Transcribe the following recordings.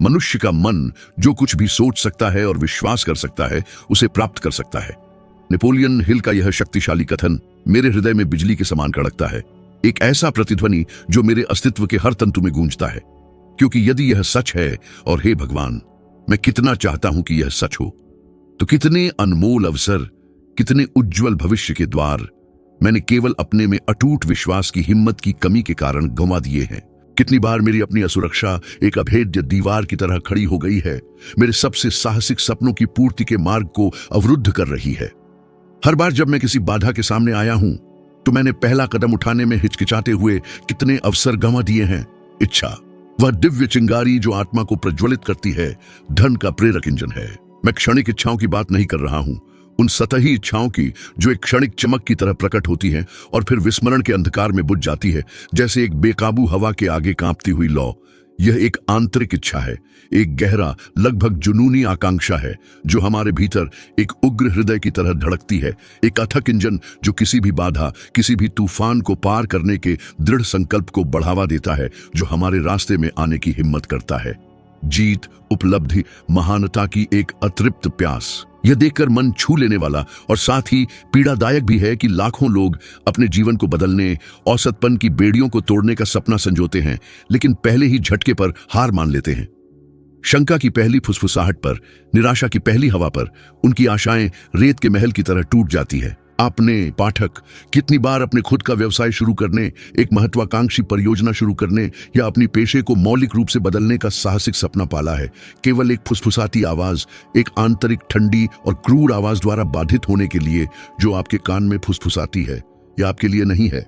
मनुष्य का मन जो कुछ भी सोच सकता है और विश्वास कर सकता है उसे प्राप्त कर सकता है। नेपोलियन हिल का यह शक्तिशाली कथन मेरे हृदय में बिजली के समान कड़कता है, एक ऐसा प्रतिध्वनि जो मेरे अस्तित्व के हर तंतु में गूंजता है। क्योंकि यदि यह सच है, और हे भगवान, मैं कितना चाहता हूं कि यह सच हो, तो कितने अनमोल अवसर, कितने उज्जवल भविष्य के द्वार मैंने केवल अपने में अटूट विश्वास की हिम्मत की कमी के कारण गंवा दिए हैं। कितनी बार मेरी अपनी असुरक्षा एक अभेद्य दीवार की तरह खड़ी हो गई है, मेरे सबसे साहसिक सपनों की पूर्ति के मार्ग को अवरुद्ध कर रही है। हर बार जब मैं किसी बाधा के सामने आया हूं तो मैंने पहला कदम उठाने में हिचकिचाते हुए कितने अवसर गंवा दिए हैं। इच्छा, वह दिव्य चिंगारी जो आत्मा को प्रज्वलित करती है, धन का प्रेरक इंजन है। मैं क्षणिक इच्छाओं की बात नहीं कर रहा हूं, उन सतही इच्छाओं की जो एक क्षणिक चमक की तरह प्रकट होती हैं और फिर विस्मरण के अंधकार में बुझ जाती है, जैसे एक बेकाबू हवा के आगे कांपती हुई लौ। यह एक आंतरिक इच्छा है, एक गहरा, लगभग जुनूनी आकांक्षा है जो हमारे भीतर एक उग्र हृदय की तरह धड़कती है, एक अथक इंजन जो किसी भी बाधा, किसी भी तूफान को पार करने के दृढ़ संकल्प को बढ़ावा देता है, जो हमारे रास्ते में आने की हिम्मत करता है। जीत, उपलब्धि, महानता की एक अतृप्त प्यास। यह देखकर मन छू लेने वाला और साथ ही पीड़ादायक भी है कि लाखों लोग अपने जीवन को बदलने, औसतपन की बेड़ियों को तोड़ने का सपना संजोते हैं, लेकिन पहले ही झटके पर हार मान लेते हैं। शंका की पहली फुसफुसाहट पर, निराशा की पहली हवा पर उनकी आशाएं रेत के महल की तरह टूट जाती है। आपने, पाठक, कितनी बार अपने खुद का व्यवसाय शुरू करने, एक महत्वाकांक्षी परियोजना शुरू करने या अपनी पेशे को मौलिक रूप से बदलने का साहसिक सपना पाला है, केवल एक फुसफुसाती आवाज, एक आंतरिक ठंडी और क्रूर आवाज द्वारा बाधित होने के लिए जो आपके कान में फुसफुसाती है। यह आपके लिए नहीं है,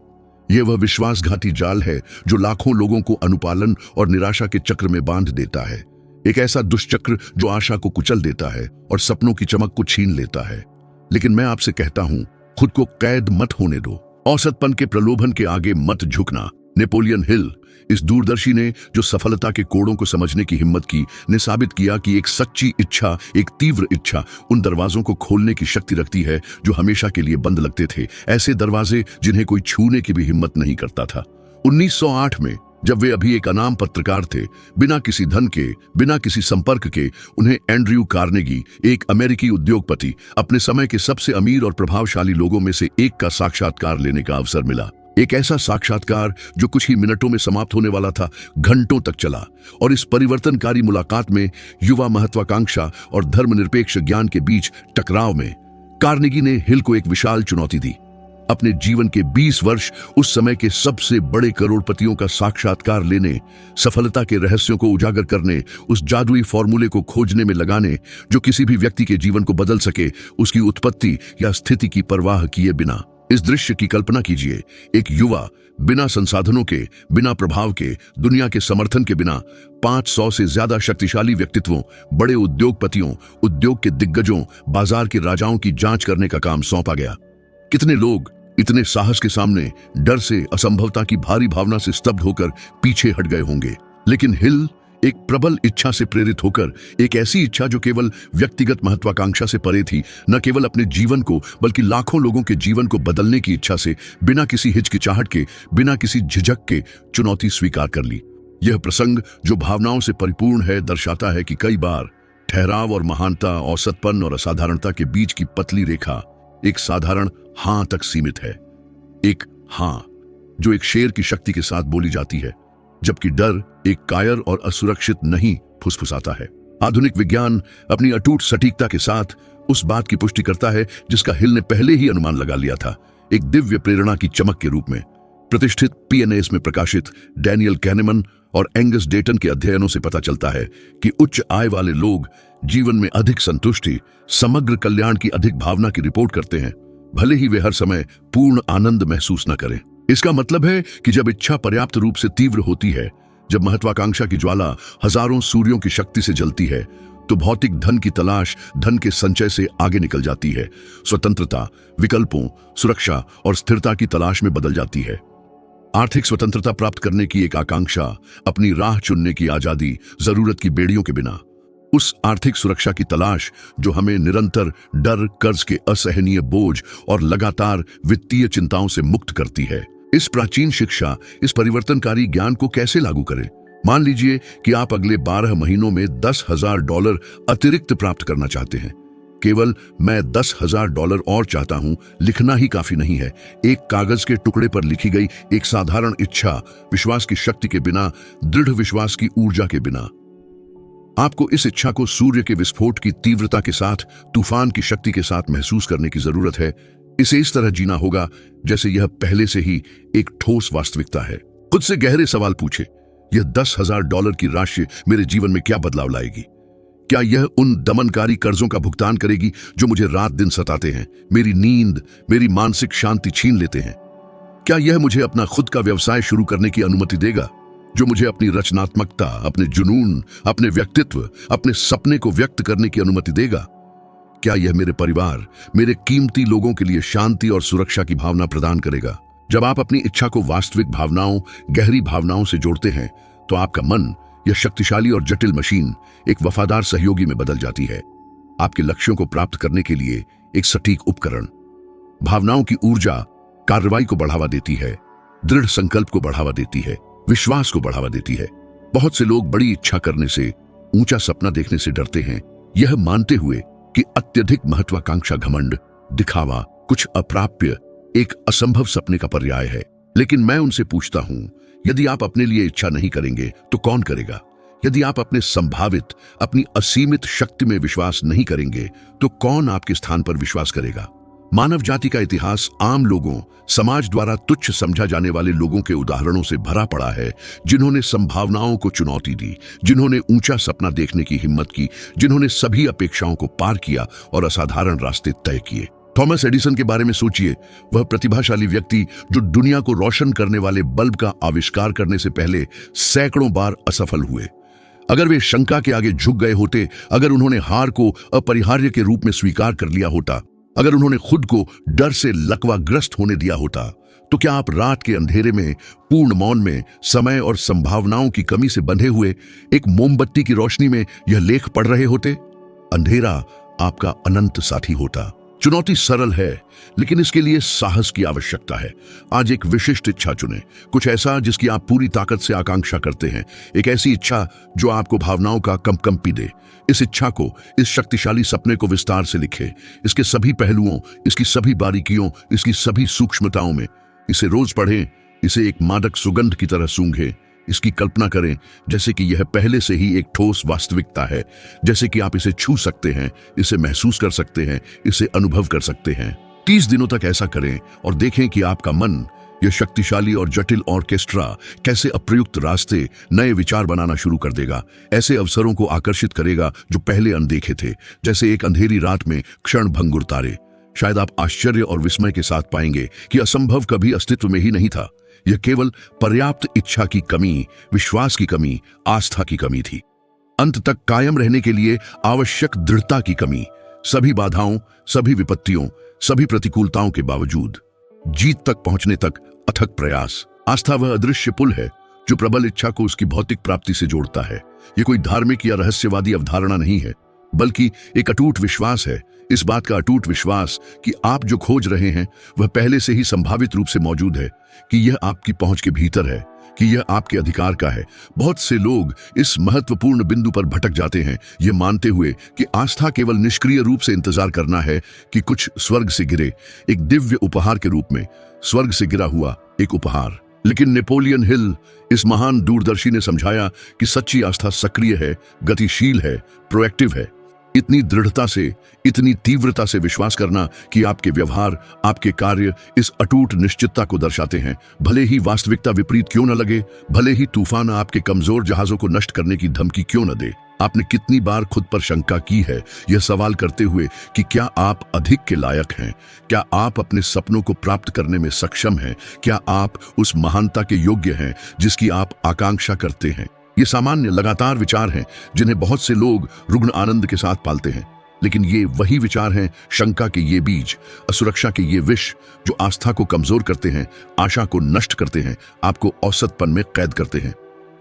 यह वह विश्वासघाती जाल है जो लाखों लोगों को अनुपालन और निराशा के चक्र में बांध देता है। एक ऐसा दुष्चक्र जो आशा को कुचल देता है और सपनों की चमक को छीन लेता है। लेकिन मैं आपसे कहता हूं, खुद को कैद मत होने दो, औसतपन के प्रलोभन के आगे मत झुकना। नेपोलियन हिल, इस दूरदर्शी ने जो सफलता के कोड़ों को समझने की हिम्मत की, ने साबित किया कि एक सच्ची इच्छा, एक तीव्र इच्छा उन दरवाजों को खोलने की शक्ति रखती है जो हमेशा के लिए बंद लगते थे, ऐसे दरवाजे जिन्हें कोई छूने की भी हिम्मत नहीं करता था। 1908 में जब वे अभी एक अनाम पत्रकार थे, बिना किसी धन के, बिना किसी संपर्क के, उन्हें एंड्रयू कार्नेगी, एक अमेरिकी उद्योगपति, अपने समय के सबसे अमीर और प्रभावशाली लोगों में से एक का साक्षात्कार लेने का अवसर मिला। एक ऐसा साक्षात्कार जो कुछ ही मिनटों में समाप्त होने वाला था, घंटों तक चला। और इस परिवर्तनकारी मुलाकात में युवा महत्वाकांक्षा और धर्मनिरपेक्ष ज्ञान के बीच टकराव में कार्नेगी ने हिल को एक विशाल चुनौती दी। अपने जीवन के 20 वर्ष उस समय के सबसे बड़े करोड़पतियों का साक्षात्कार लेने, सफलता के रहस्यों को उजागर करने, उस जादुई फॉर्मूले को खोजने में लगाने जो किसी भी व्यक्ति के जीवन को बदल सके, उसकी उत्पत्ति या स्थिति की परवाह किए बिना। इस दृश्य की कल्पना कीजिए, एक युवा बिना संसाधनों के, बिना प्रभाव के, दुनिया के समर्थन के बिना 500 से ज्यादा शक्तिशाली व्यक्तित्वों, बड़े उद्योगपतियों, उद्योग के दिग्गजों, बाजार के राजाओं की जांच करने का काम सौंपा गया। कितने लोग इतने साहस के सामने डर से, असंभवता की भारी भावना से स्तब्ध होकर पीछे हट गए होंगे। लेकिन हिल एक प्रबल इच्छा से प्रेरित होकर, एक ऐसी इच्छा जो केवल व्यक्तिगत महत्वाकांक्षा से परे थी, न केवल अपने जीवन को बल्कि लाखों लोगों के जीवन को बदलने की इच्छा से, बिना किसी हिचकिचाहट के, बिना किसी झिझक के चुनौती स्वीकार कर ली। यह प्रसंग जो भावनाओं से परिपूर्ण है, दर्शाता है कि कई बार ठहराव और महानता, औसतपन और असाधारणता के बीच की पतली रेखा एक साधारण हां तक सीमित है। एक हां जो एक शेर की शक्ति के साथ बोली जाती है, जबकि डर एक कायर और असुरक्षित नहीं फुसफुसाता है। आधुनिक विज्ञान अपनी अटूट सटीकता के साथ उस बात की पुष्टि करता है जिसका हिल ने पहले ही अनुमान लगा लिया था, एक दिव्य प्रेरणा की चमक के रूप में। प्रतिष्ठित PNAS में प्रकाशित डैनियल कैनेमन और एंगस डेटन के अध्ययनों से पता चलता है कि उच्च आय वाले लोग जीवन में अधिक संतुष्टि, समग्र कल्याण की अधिक भावना की रिपोर्ट करते हैं, भले ही वे हर समय पूर्ण आनंद महसूस न करें। इसका मतलब है कि जब इच्छा पर्याप्त रूप से तीव्र होती है, जब महत्वाकांक्षा की ज्वाला हजारों सूर्यों की शक्ति से जलती है, तो भौतिक धन की तलाश धन के संचय से आगे निकल जाती है, स्वतंत्रता, विकल्पों, सुरक्षा और स्थिरता की तलाश में बदल जाती है। आर्थिक स्वतंत्रता प्राप्त करने की एक आकांक्षा, अपनी राह चुनने की आजादी, जरूरत की बेड़ियों के बिना। उस आर्थिक सुरक्षा की तलाश जो हमें निरंतर डर, कर्ज के असहनीय बोझ और लगातार वित्तीय चिंताओं से मुक्त करती है। इस प्राचीन शिक्षा, इस परिवर्तनकारी ज्ञान को कैसे लागू करें? मान लीजिए कि आप अगले 12 महीनों में $10,000 अतिरिक्त प्राप्त करना चाहते हैं। केवल मैं $10,000 और चाहता हूं लिखना ही काफी नहीं है। एक कागज के टुकड़े पर लिखी गई एक साधारण इच्छा, विश्वास की शक्ति के बिना, दृढ़ विश्वास की ऊर्जा के बिना। आपको इस इच्छा को सूर्य के विस्फोट की तीव्रता के साथ, तूफान की शक्ति के साथ महसूस करने की जरूरत है। इसे इस तरह जीना होगा जैसे यह पहले से ही एक ठोस वास्तविकता है। खुद से गहरे सवाल पूछे, यह $10,000 की राशि मेरे जीवन में क्या बदलाव लाएगी? क्या यह उन दमनकारी कर्जों का भुगतान करेगी जो मुझे रात दिन सताते हैं, मेरी नींद, मेरी मानसिक शांति छीन लेते हैं? क्या यह मुझे अपना खुद का व्यवसाय शुरू करने की अनुमति देगा जो मुझे अपनी रचनात्मकता, अपने जुनून, अपने व्यक्तित्व, अपने सपने को व्यक्त करने की अनुमति देगा? क्या यह मेरे परिवार, मेरे कीमती लोगों के लिए शांति और सुरक्षा की भावना प्रदान करेगा? जब आप अपनी इच्छा को वास्तविक भावनाओं, गहरी भावनाओं से जोड़ते हैं तो आपका मन, यह शक्तिशाली और जटिल मशीन, एक वफादार सहयोगी में बदल जाती है। आपके लक्ष्यों को प्राप्त करने के लिए एक सटीक उपकरण। भावनाओं की ऊर्जा कार्रवाई को बढ़ावा देती है, दृढ़ संकल्प को बढ़ावा देती है, विश्वास को बढ़ावा देती है। बहुत से लोग बड़ी इच्छा करने से, ऊंचा सपना देखने से डरते हैं, यह मानते हुए कि अत्यधिक महत्वाकांक्षा घमंड, दिखावा, कुछ अप्राप्य, एक असंभव सपने का पर्याय है। लेकिन मैं उनसे पूछता हूं, यदि आप अपने लिए इच्छा नहीं करेंगे तो कौन करेगा? यदि आप अपने संभावित, अपनी असीमित शक्ति में विश्वास नहीं करेंगे तो कौन आपके स्थान पर विश्वास करेगा? मानव जाति का इतिहास आम लोगों, समाज द्वारा तुच्छ समझा जाने वाले लोगों के उदाहरणों से भरा पड़ा है, जिन्होंने संभावनाओं को चुनौती दी, जिन्होंने ऊंचा सपना देखने की हिम्मत की, जिन्होंने सभी अपेक्षाओं को पार किया और असाधारण रास्ते तय किए। थॉमस एडिसन के बारे में सोचिए। वह प्रतिभाशाली व्यक्ति जो दुनिया को रोशन करने वाले बल्ब का आविष्कार करने से पहले सैकड़ों बार असफल हुए। अगर वे शंका के आगे झुक गए होते, अगर उन्होंने हार को अपरिहार्य के रूप में स्वीकार कर लिया होता, अगर उन्होंने खुद को डर से लकवाग्रस्त होने दिया होता, तो क्या आप रात के अंधेरे में, पूर्ण मौन में, समय और संभावनाओं की कमी से बंधे हुए एक मोमबत्ती की रोशनी में यह लेख पढ़ रहे होते? अंधेरा आपका अनंत साथी होता। चुनौती सरल है, लेकिन इसके लिए साहस की आवश्यकता है। आज एक विशिष्ट इच्छा चुनें, कुछ ऐसा जिसकी आप पूरी ताकत से आकांक्षा करते हैं, एक ऐसी इच्छा जो आपको भावनाओं का कंपकंपी दे। इस इच्छा को, इस शक्तिशाली सपने को विस्तार से लिखें, इसके सभी पहलुओं, इसकी सभी बारीकियों, इसकी सभी सूक्ष्मताओं में। इसे रोज पढ़ें, इसे एक मादक सुगंध की तरह सूंघें, इसकी कल्पना करें जैसे कि यह पहले से ही एक ठोस वास्तविकता है, जैसे कि आप इसे छू सकते हैं, इसे महसूस कर सकते हैं, इसे अनुभव कर सकते हैं। 30 दिनों तक ऐसा करें और देखें कि आपका मन, यह शक्तिशाली और जटिल ऑर्केस्ट्रा, कैसे अप्रयुक्त रास्ते, नए विचार बनाना शुरू कर देगा, ऐसे अवसरों को आकर्षित करेगा जो पहले अनदेखे थे, जैसे एक अंधेरी रात में क्षणभंगुर तारे। शायद आप आश्चर्य और विस्मय के साथ पाएंगे कि असंभव कभी अस्तित्व में ही नहीं था। यह केवल पर्याप्त इच्छा की कमी, विश्वास की कमी, आस्था की कमी थी। अंत तक कायम रहने के लिए आवश्यक दृढ़ता की कमी, सभी बाधाओं, सभी विपत्तियों, सभी प्रतिकूलताओं के बावजूद जीत तक पहुंचने तक अथक प्रयास। आस्था वह अदृश्य पुल है जो प्रबल इच्छा को उसकी भौतिक प्राप्ति से जोड़ता है। यह कोई धार्मिक या रहस्यवादी अवधारणा नहीं है, बल्कि एक अटूट विश्वास है। इस बात का अटूट विश्वास कि आप जो खोज रहे हैं वह पहले से ही संभावित रूप से मौजूद है, कि यह आपकी पहुंच के भीतर है, कि यह आपके अधिकार का है। बहुत से लोग इस महत्वपूर्ण बिंदु पर भटक जाते हैं, यह मानते हुए कि आस्था केवल निष्क्रिय रूप से इंतजार करना है कि कुछ स्वर्ग से गिरे, एक दिव्य उपहार के रूप में, स्वर्ग से गिरा हुआ एक उपहार। लेकिन नेपोलियन हिल, इस महान दूरदर्शी ने समझाया कि सच्ची आस्था सक्रिय है, गतिशील है, प्रोएक्टिव है। इतनी दृढ़ता से, इतनी तीव्रता से विश्वास करना कि आपके व्यवहार, आपके कार्य इस अटूट निश्चितता को दर्शाते हैं, भले ही वास्तविकता विपरीत क्यों न लगे, भले ही तूफान आपके कमजोर जहाजों को नष्ट करने की धमकी क्यों न दे। आपने कितनी बार खुद पर शंका की है, यह सवाल करते हुए कि क्या आप अधिक के लायक हैं? क्या आप अपने सपनों को प्राप्त करने में सक्षम हैं? क्या आप उस महानता के योग्य हैं जिसकी आप आकांक्षा करते हैं? ये सामान्य लगातार विचार हैं जिन्हें बहुत से लोग रुग्ण आनंद के साथ पालते हैं, लेकिन ये वही विचार हैं, शंका के ये बीज, असुरक्षा के ये विष, जो आस्था को कमजोर करते हैं, आशा को नष्ट करते हैं, आपको औसतपन में कैद करते हैं।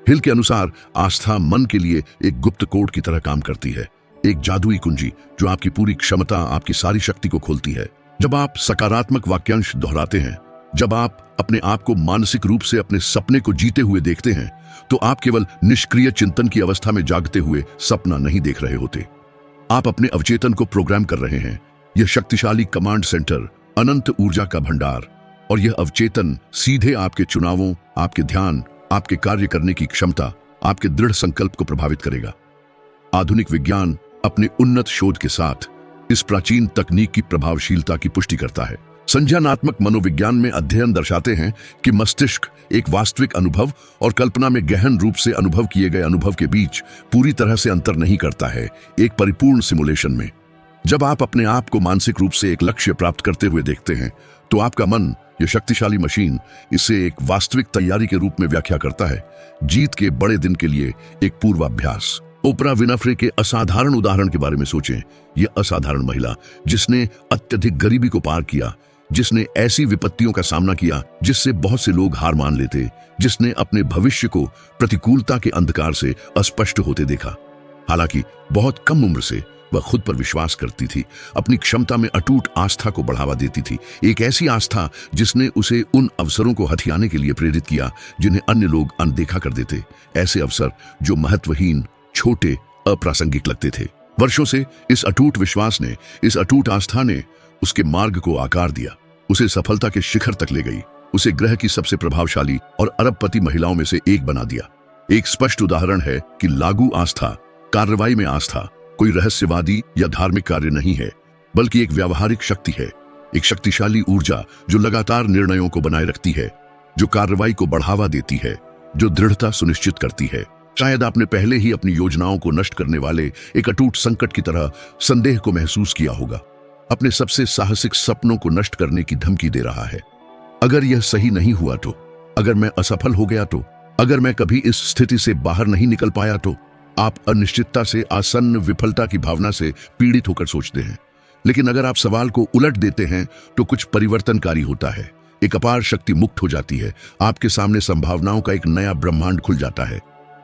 हिल के अनुसार आस्था मन के लिए एक गुप्त कोड की तरह काम करती है, एक जादुई कुंजी जो आपकी पूरी क्षमता, आपकी सारी शक्ति को खोलती है। जब आप सकारात्मक वाक्यांश दोहराते हैं, जब आप अपने आप को मानसिक रूप से अपने सपने को जीते हुए देखते हैं तो आप केवल निष्क्रिय चिंतन की अवस्था में जागते हुए सपना नहीं देख रहे होते, आप अपने अवचेतन को प्रोग्राम कर रहे हैं। यह शक्तिशाली कमांड सेंटर, अनंत ऊर्जा का भंडार, और यह अवचेतन सीधे आपके चुनावों, आपके ध्यान, आपके कार्य करने की क्षमता, आपके दृढ़ संकल्प को प्रभावित करेगा। आधुनिक विज्ञान अपने उन्नत शोध के साथ इस प्राचीन तकनीक की प्रभावशीलता की पुष्टि करता है। संज्ञानात्मक मनोविज्ञान में अध्ययन दर्शाते हैं कि मस्तिष्क एक वास्तविक अनुभव और कल्पना में गहन रूप से अनुभव किए गए अनुभव के बीच पूरी तरह से अंतर नहीं करता है। एक परिपूर्ण सिमुलेशन में जब आप अपने आप को मानसिक रूप से एक लक्ष्य प्राप्त करते हुए देखते हैं तो आपका मन, यह शक्तिशाली मशीन, इसे एक वास्तविक तैयारी के रूप में व्याख्या करता है, जीत के बड़े दिन के लिए एक पूर्वाभ्यास। ओपरा विनफ्रे के असाधारण उदाहरण के बारे में सोचें। यह असाधारण महिला जिसने अत्यधिक गरीबी को पार किया, जिसने ऐसी विपत्तियों का सामना किया जिससे बहुत से लोग हार मान लेते, जिसने अपने भविष्य को प्रतिकूलता के अंधकार से अस्पष्ट होते देखा। हालांकि बहुत कम उम्र से वह खुद पर विश्वास करती थी, अपनी क्षमता में अटूट आस्था को बढ़ावा देती थी, एक ऐसी आस्था जिसने उसे उन अवसरों को हथियाने के लिए प्रेरित किया जिन्हें अन्य लोग अनदेखा कर देते, ऐसे अवसर जो महत्वहीन, छोटे, अप्रासंगिक लगते थे। वर्षों से इस अटूट विश्वास ने, इस अटूट आस्था ने उसके मार्ग को आकार दिया, उसे सफलता के शिखर तक ले गई, उसे ग्रह की सबसे प्रभावशाली और अरबपति महिलाओं में से एक बना दिया। एक स्पष्ट उदाहरण है कि लागू आस्था, कार्रवाई में आस्था कोई रहस्यवादी या धार्मिक कार्य नहीं है, बल्कि एक व्यावहारिक शक्ति है, एक शक्तिशाली ऊर्जा जो लगातार निर्णयों को बनाए रखती है, जो कार्रवाई को बढ़ावा देती है, जो दृढ़ता सुनिश्चित करती है। शायद आपने पहले ही अपनी योजनाओं को नष्ट करने वाले एक अटूट संकट की तरह संदेह को महसूस किया होगा। अपने सबसे साहसिक सपनों को नष्ट करने की धमकी दे रहा है। अगर यह सही नहीं हुआ तो, अगर मैं असफल हो गया तो, अगर मैं कभी इस स्थिति से बाहर नहीं निकल पाया तो, आप अनिश्चितता से, आसन्न विफलता की भावना से पीड़ित होकर सोचते हैं। लेकिन अगर आप सवाल को उलट देते हैं तो कुछ परिवर्तनकारी होता है। एक अपार शक्ति मुक्त हो जाती है, आपके सामने संभावनाओं का एक नया ब्रह्मांड खुल जाता है।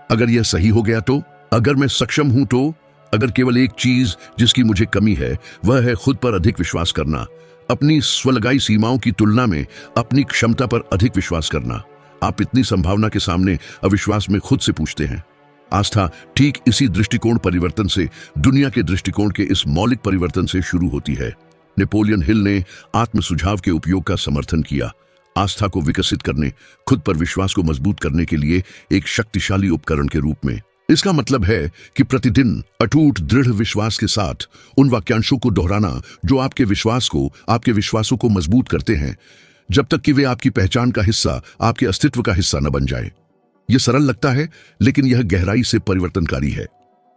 अगर यह सही हो गया तो, अगर मैं सक्षम हूं तो, अगर केवल एक चीज जिसकी मुझे कमी है वह है खुद पर अधिक विश्वास करना, अपनी स्वलगाई सीमाओं की तुलना में अपनी क्षमता पर अधिक विश्वास करना। आप इतनी संभावना के सामने अविश्वास में खुद से पूछते हैं। आस्था ठीक इसी दृष्टिकोण परिवर्तन से, दुनिया के दृष्टिकोण के इस मौलिक परिवर्तन से शुरू होती है। नेपोलियन हिल ने आत्म सुझाव के उपयोग का समर्थन किया, आस्था को विकसित करने, खुद पर विश्वास को मजबूत करने के लिए एक शक्तिशाली उपकरण के रूप में। इसका मतलब है कि प्रतिदिन अटूट दृढ़ विश्वास के साथ उन वाक्यांशों को दोहराना जो आपके विश्वासों को मजबूत करते हैं, जब तक कि वे आपकी पहचान का हिस्सा, आपके अस्तित्व का हिस्सा न बन जाए। यह सरल लगता है, लेकिन यह गहराई से परिवर्तनकारी है।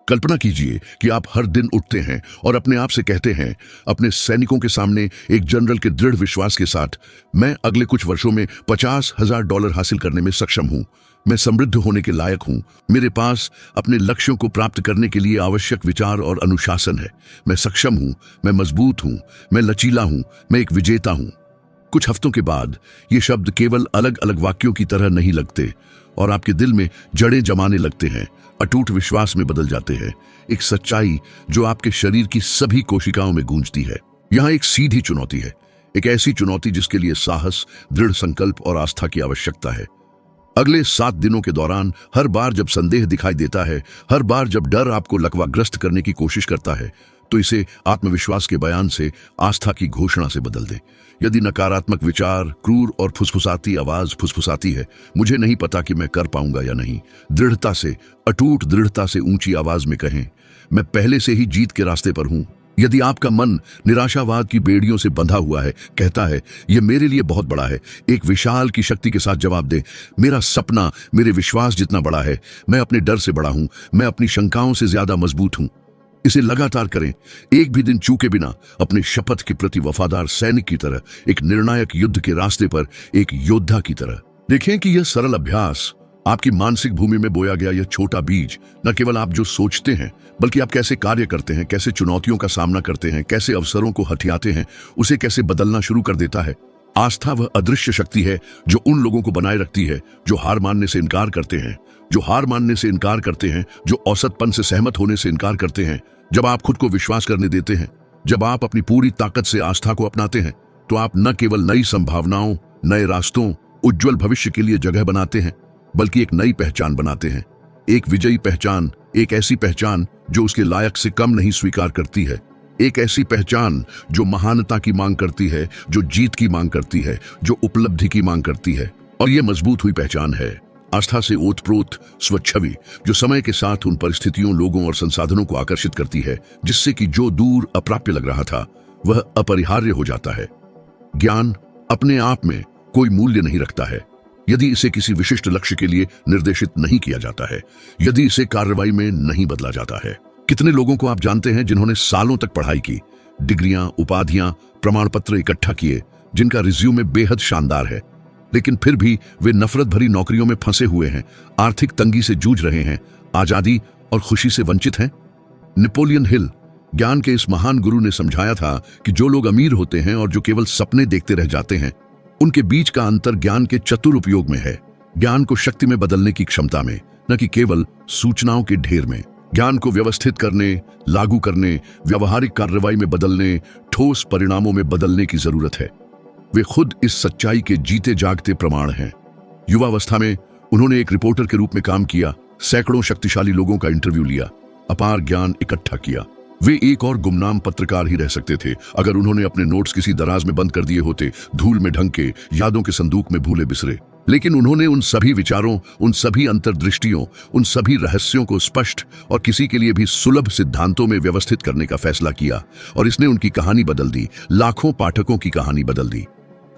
कल्पना कीजिए कि आप हर दिन उठते हैं और अपने आप से कहते हैं, अपने सैनिकों के सामने एक जनरल के दृढ़ विश्वास के साथ, मैं अगले कुछ वर्षों में $50,000 हासिल करने में सक्षम हूं, मैं समृद्ध होने के लायक हूं, मेरे पास अपने लक्ष्यों को प्राप्त करने के लिए आवश्यक विचार और अनुशासन है, मैं सक्षम हूं, मैं मजबूत हूं, मैं लचीला हूं, मैं एक विजेता हूं। कुछ हफ्तों के बाद ये शब्द केवल अलग अलग वाक्यों की तरह नहीं लगते और आपके दिल में जड़ें जमाने लगते हैं, अटूट विश्वास में बदल जाते हैं, एक सच्चाई जो आपके शरीर की सभी कोशिकाओं में गूंजती है। यहाँ एक सीधी चुनौती है, एक ऐसी चुनौती जिसके लिए साहस, दृढ़ संकल्प और आस्था की आवश्यकता है। अगले 7 दिनों के दौरान हर बार जब संदेह दिखाई देता है, हर बार जब डर आपको लकवाग्रस्त करने की कोशिश करता है, तो इसे आत्मविश्वास के बयान से आस्था की घोषणा से बदल दें। यदि नकारात्मक विचार, क्रूर और फुसफुसाती आवाज फुसफुसाती है, मुझे नहीं पता कि मैं कर पाऊंगा या नहीं, दृढ़ता से, अटूट दृढ़ता से ऊंची आवाज में कहें, मैं पहले से ही जीत के रास्ते पर हूं। यदि आपका मन निराशावाद की बेड़ियों से बंधा हुआ है, कहता है यह मेरे लिए बहुत बड़ा है, एक विशाल की शक्ति के साथ जवाब दे, मेरा सपना मेरे विश्वास जितना बड़ा है, मैं अपने डर से बड़ा हूं, मैं अपनी शंकाओं से ज्यादा मजबूत हूं। इसे लगातार करें, एक भी दिन चूके बिना, अपने शपथ के प्रति वफादार सैनिक की तरह, एक निर्णायक युद्ध के रास्ते पर एक योद्धा की तरह। देखें कि यह सरल अभ्यास आपकी मानसिक भूमि में बोया गया यह छोटा बीज न केवल आप जो सोचते हैं, बल्कि आप कैसे कार्य करते हैं, कैसे चुनौतियों का सामना करते हैं, कैसे अवसरों को हथियाते हैं, उसे कैसे बदलना शुरू कर देता है। आस्था वह अदृश्य शक्ति है जो उन लोगों को बनाए रखती है जो हार मानने से इनकार करते हैं, जो औसतपन से सहमत होने से इनकार करते हैं। जब आप खुद को विश्वास करने देते हैं, जब आप अपनी पूरी ताकत से आस्था को अपनाते हैं, तो आप न केवल नई संभावनाओं, नए रास्तों, उज्जवल भविष्य के लिए जगह बनाते हैं, बल्कि एक नई पहचान बनाते हैं। एक विजयी पहचान, एक ऐसी पहचान जो उसके लायक से कम नहीं स्वीकार करती है, एक ऐसी पहचान जो महानता की मांग करती है, जो जीत की मांग करती है, जो उपलब्धि की मांग करती है। और यह मजबूत हुई पहचान है आस्था से ओतप्रोत स्वच्छवि, जो समय के साथ उन परिस्थितियों, लोगों और संसाधनों को आकर्षित करती है जिससे कि जो दूर अप्राप्य लग रहा था वह अपरिहार्य हो जाता है। ज्ञान अपने आप में कोई मूल्य नहीं रखता है यदि इसे किसी विशिष्ट लक्ष्य के लिए निर्देशित नहीं किया जाता है, यदि इसे कार्रवाई में नहीं बदला जाता है। कितने लोगों को आप जानते हैं जिन्होंने सालों तक पढ़ाई की, डिग्रियां, उपाधियां, प्रमाण पत्र इकट्ठा किए, जिनका रिज्यूमे बेहद शानदार है, लेकिन फिर भी वे नफरत भरी नौकरियों में फंसे हुए हैं, आर्थिक तंगी से जूझ रहे हैं, आजादी और खुशी से वंचित हैं। नेपोलियन हिल, ज्ञान के इस महान गुरु ने समझाया था कि जो लोग अमीर होते हैं और जो केवल सपने देखते रह जाते हैं, उनके बीच का अंतर ज्ञान के चतुर उपयोग में है, ज्ञान को शक्ति में बदलने की क्षमता में, न कि केवल सूचनाओं के ढेर में। ज्ञान को व्यवस्थित करने, लागू करने, व्यावहारिक कार्रवाई में बदलने, ठोस परिणामों में बदलने की जरूरत है। वे खुद इस सच्चाई के जीते जागते प्रमाण हैं। युवावस्था में उन्होंने एक रिपोर्टर के रूप में काम किया, सैकड़ों शक्तिशाली लोगों का इंटरव्यू लिया, अपार ज्ञान इकट्ठा किया। वे एक और गुमनाम पत्रकार ही रह सकते थे अगर उन्होंने अपने नोट्स किसी दराज में बंद कर दिए होते, धूल में ढंक के, यादों के संदूक में भूले बिसरे। लेकिन उन्होंने उन सभी विचारों, उन सभी अंतर्दृष्टियों, उन सभी रहस्यों को स्पष्ट और किसी के लिए भी सुलभ सिद्धांतों में व्यवस्थित करने का फैसला किया, और इसने उनकी कहानी बदल दी, लाखों पाठकों की कहानी बदल दी।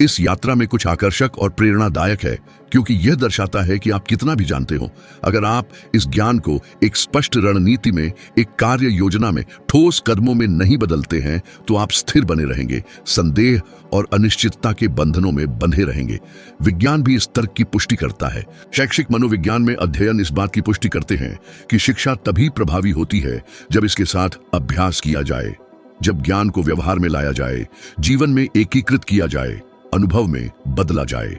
इस यात्रा में कुछ आकर्षक और प्रेरणादायक है, क्योंकि यह दर्शाता है कि आप कितना भी जानते हो, अगर आप इस ज्ञान को एक स्पष्ट रणनीति में, एक कार्य योजना में, ठोस कदमों में नहीं बदलते हैं, तो आप स्थिर बने रहेंगे, संदेह और अनिश्चितता के बंधनों में बंधे रहेंगे। विज्ञान भी इस तर्क की पुष्टि करता है। शैक्षिक मनोविज्ञान में अध्ययन इस बात की पुष्टि करते हैं कि शिक्षा तभी प्रभावी होती है जब इसके साथ अभ्यास किया जाए, जब ज्ञान को व्यवहार में लाया जाए, जीवन में एकीकृत किया जाए, अनुभव में बदला जाए।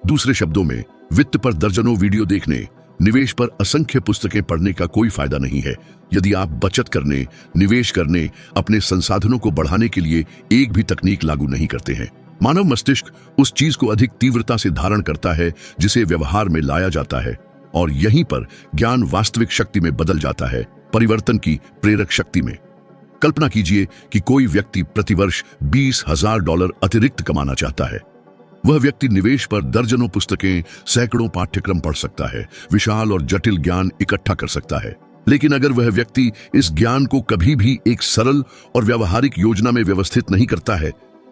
दूसरे शब्दों में, वित्त पर दर्जनों वीडियो देखने, निवेश पर असंख्य पुस्तकें पढ़ने का कोई फायदा नहीं है यदि आप बचत करने, निवेश करने, अपने संसाधनों को बढ़ाने के लिए एक भी तकनीक लागू नहीं करते हैं। मानव मस्तिष्क उस चीज को अधिक तीव्रता से धारण करता है जिसे व्यवहार में लाया जाता है, और यहीं पर ज्ञान वास्तविक शक्ति में बदल जाता है, परिवर्तन की प्रेरक शक्ति में। कल्पना कीजिए कि कोई व्यक्ति प्रतिवर्ष $20,000 अतिरिक्त कमाना चाहता है। वह व्यक्ति निवेश पर दर्जनों पुस्तकें, सैकड़ों पाठ्यक्रम पढ़ सकता है, विशाल और जटिल ज्ञान इकट्ठा कर सकता है। लेकिन अगर वह व्यक्ति इस ज्ञान को कभी भी एक सरल और व्यावहारिक योजना में व्यवस्थित नहीं करता है,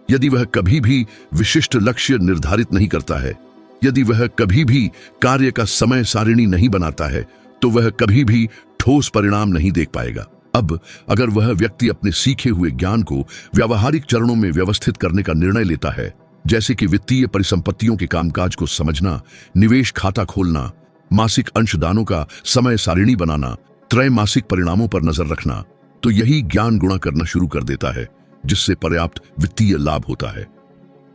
यदि वह कभी भी विशिष्ट लक्ष्य निर्धारित नहीं करता है, यदि वह कभी भी कार्य का समय सारिणी नहीं बनाता है, तो वह कभी भी ठोस परिणाम नहीं देख पाएगा। अब अगर वह व्यक्ति अपने सीखे हुए ज्ञान को व्यावहारिक चरणों में व्यवस्थित करने का निर्णय लेता है, जैसे कि वित्तीय परिसंपत्तियों के कामकाज को समझना, निवेश खाता खोलना, मासिक अंशदानों का समय सारिणी बनाना, त्रैमासिक परिणामों पर नजर रखना, तो यही ज्ञान गुणा करना शुरू कर देता है, जिससे पर्याप्त वित्तीय लाभ होता है।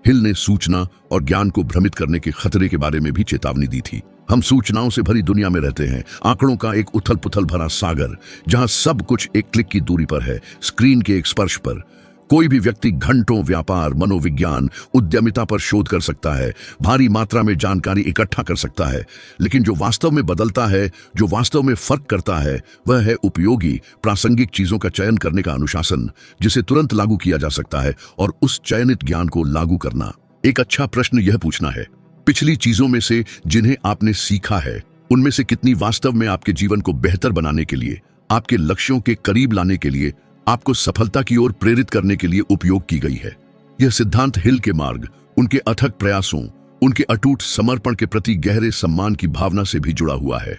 हिल ने सूचना और ज्ञान को भ्रमित करने के खतरे के बारे में भी चेतावनी दी थी। हम सूचनाओं से भरी दुनिया में रहते हैं, आंकड़ों का एक उथल पुथल भरा सागर, जहां सब कुछ एक क्लिक की दूरी पर है, स्क्रीन के एक स्पर्श पर। कोई भी व्यक्ति घंटों व्यापार, मनोविज्ञान, उद्यमिता पर शोध कर सकता है, भारी मात्रा में जानकारी इकट्ठा कर सकता है, लेकिन जो वास्तव में बदलता है, जो वास्तव में फर्क करता है, वह है उपयोगी, प्रासंगिक चीजों का चयन करने का अनुशासन, जिसे तुरंत लागू किया जा सकता है, और उस चयनित ज्ञान को लागू करना। एक अच्छा प्रश्न यह पूछना है, पिछली चीजों में से जिन्हें आपने सीखा है, उनमें से कितनी वास्तव में आपके जीवन को बेहतर बनाने के लिए, आपके लक्ष्यों के करीब लाने के लिए, आपको सफलता की ओर प्रेरित करने के लिए उपयोग की गई है। यह सिद्धांत हिल के मार्ग, उनके अथक प्रयासों, उनके अटूट समर्पण के प्रति गहरे सम्मान की भावना से भी जुड़ा हुआ है।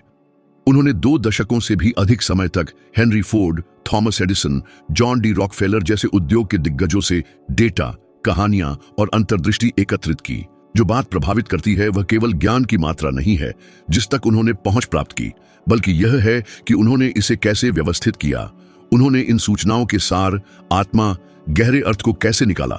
उन्होंने 2 दशकों से भी अधिक समय तक Henry Ford, Thomas Edison, John D Rockefeller जैसे उद्योग के दिग्गजों से डेटा, कहानियां और अंतर्दृष्टि एकत्रित की। जो बात प्रभावित करती है वह केवल ज्ञान की मात्रा नहीं है जिस तक उन्होंने पहुंच प्राप्त की, बल्कि यह है कि उन्होंने इसे कैसे व्यवस्थित किया। उन्होंने इन सूचनाओं के सार, आत्मा, गहरे अर्थ को कैसे निकाला,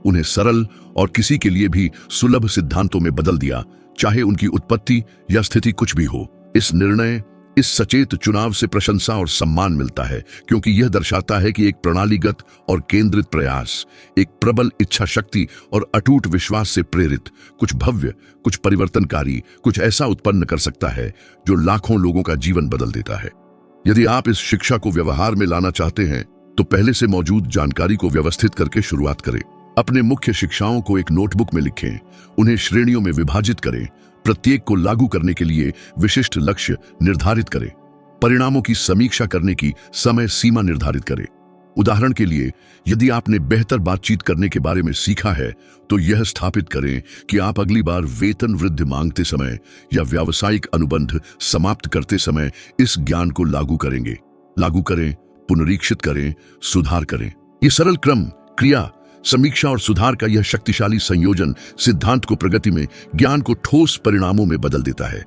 उन्हें सरल और किसी के लिए भी सुलभ सिद्धांतों में बदल दिया, चाहे उनकी उत्पत्ति या स्थिति कुछ भी हो। इस निर्णय, इस सचेत चुनाव से प्रशंसा और सम्मान मिलता है, क्योंकि यह दर्शाता है कि एक प्रणालीगत और केंद्रित प्रयास, एक प्रबल इच्छा शक्ति और अटूट विश्वास से प्रेरित कुछ भव्य, कुछ परिवर्तनकारी, कुछ ऐसा उत्पन्न कर सकता है जो लाखों लोगों का जीवन बदल देता है। यदि आप इस शिक्षा को व्यवहार में लाना चाहते हैं तो पहले से मौजूद जानकारी को व्यवस्थित करके शुरुआत करें। अपने मुख्य शिक्षाओं को एक नोटबुक में लिखें, उन्हें श्रेणियों में विभाजित करें, प्रत्येक को लागू करने के लिए विशिष्ट लक्ष्य निर्धारित करें, परिणामों की समीक्षा करने की समय सीमा निर्धारित करें। उदाहरण के लिए, यदि आपने बेहतर बातचीत करने के बारे में सीखा है तो यह स्थापित करें कि आप अगली बार वेतन वृद्धि मांगते समय या व्यावसायिक अनुबंध समाप्त करते समय इस ज्ञान को लागू करेंगे। लागू करें, पुनरीक्षित करें, सुधार करें। यह सरल क्रम, क्रिया, समीक्षा और सुधार का यह शक्तिशाली संयोजन सिद्धांत को प्रगति में, ज्ञान को ठोस परिणामों में बदल देता है।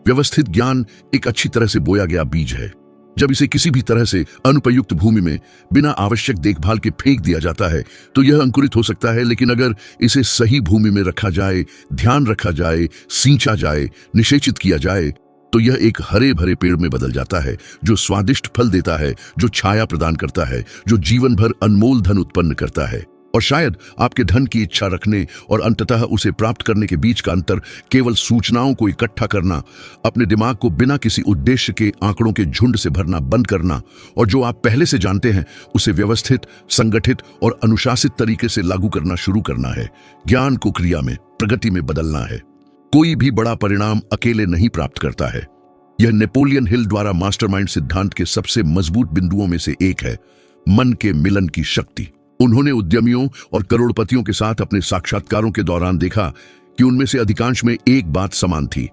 व्यवस्थित ज्ञान एक अच्छी तरह से बोया गया बीज है। जब इसे किसी भी तरह से अनुपयुक्त भूमि में बिना आवश्यक देखभाल के फेंक दिया जाता है तो यह अंकुरित हो सकता है, लेकिन अगर इसे सही भूमि में रखा जाए, ध्यान रखा जाए, सींचा जाए, निषेचित किया जाए, तो यह एक हरे भरे पेड़ में बदल जाता है जो स्वादिष्ट फल देता है, जो छाया प्रदान करता है, जो जीवन भर अनमोल धन उत्पन्न करता है। और शायद आपके धन की इच्छा रखने और अंततः उसे प्राप्त करने के बीच का अंतर केवल सूचनाओं को इकट्ठा करना, अपने दिमाग को बिना किसी उद्देश्य के आंकड़ों के झुंड से भरना बंद करना और जो आप पहले से जानते हैं उसे व्यवस्थित, संगठित और अनुशासित तरीके से लागू करना शुरू करना है। ज्ञान को क्रिया में, प्रगति में बदलना है। कोई भी बड़ा परिणाम अकेले नहीं प्राप्त करता है। यह नेपोलियन हिल द्वारा मास्टरमाइंड सिद्धांत के सबसे मजबूत बिंदुओं में से एक है, मन के मिलन की शक्ति। उन्होंने उद्यमियों और करोड़पतियों के साथ अपने साक्षात्कारों के दौरान देखा कि उनमें से अधिकांश में एक बात समान थी।